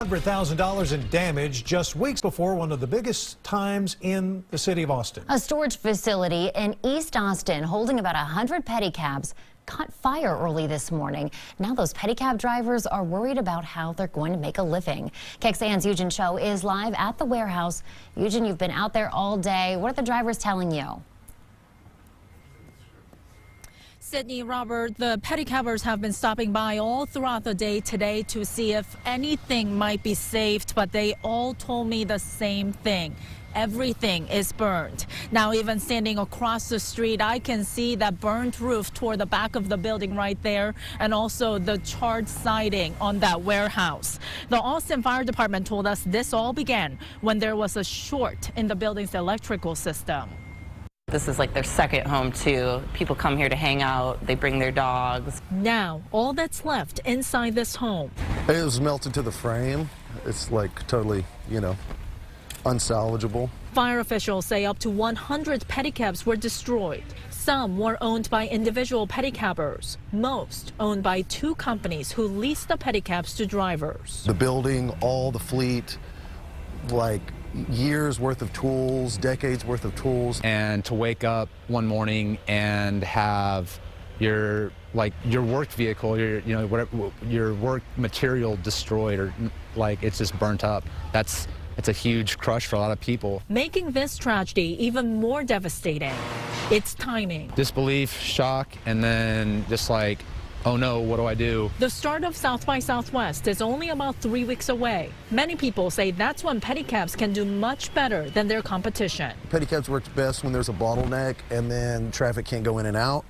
$100,000 in damage just weeks before one of the biggest times in the city of Austin. A storage facility in East Austin holding about 100 pedicabs caught fire early this morning. Now those pedicab drivers are worried about how they're going to make a living. KXAN's Eugen Cho is live at the warehouse. Eugen, you've been out there all day. What are the drivers telling you? Sydney, Robert, the pedicabbers have been stopping by all throughout the day today to see if anything might be saved, but they all told me the same thing. Everything is burned. Now, even standing across the street, I can see that burnt roof toward the back of the building right there, and also the charred siding on that warehouse. The Austin Fire Department told us this all began when there was a short in the building's electrical system. This is like their second home too. People come here to hang out, they bring their dogs. Now, all that's left inside this home. It was melted to the frame. It's like totally, unsalvageable. Fire officials say up to 100 pedicabs were destroyed. Some were owned by individual pedicabbers, most owned by two companies who lease the pedicabs to drivers. The building, all the fleet, like years worth of tools, decades worth of tools. And to wake up one morning and have your work vehicle, your work material destroyed, or like it's just burnt up. It's a huge crush for a lot of people. Making this tragedy even more devastating, it's timing. Disbelief, shock, and then just like, oh no, what do I do? The start of South by Southwest is only about 3 weeks away. Many people say that's when pedicabs can do much better than their competition. Pedicabs works best when there's a bottleneck and then traffic can't go in and out.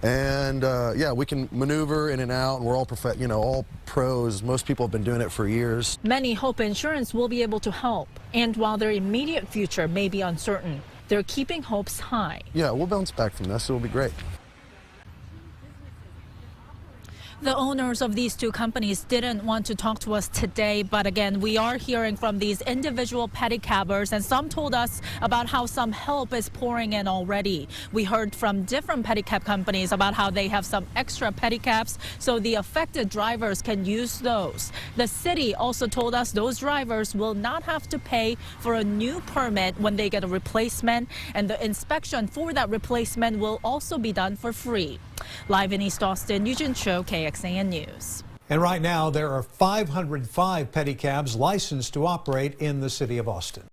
And yeah, we can maneuver in and out, and we're all all pros. Most people have been doing it for years. Many hope insurance will be able to help. And while their immediate future may be uncertain, they're keeping hopes high. Yeah, we'll bounce back from this. It'll be great. The owners of these two companies didn't want to talk to us today, but again, we are hearing from these individual pedicabbers, and some told us about how some help is pouring in already. We heard from different pedicab companies about how they have some extra pedicabs so the affected drivers can use those. The city also told us those drivers will not have to pay for a new permit when they get a replacement, and the inspection for that replacement will also be done for free. Live in East Austin, Eugen Cho, KXAN News. And right now, there are 505 pedicabs licensed to operate in the city of Austin.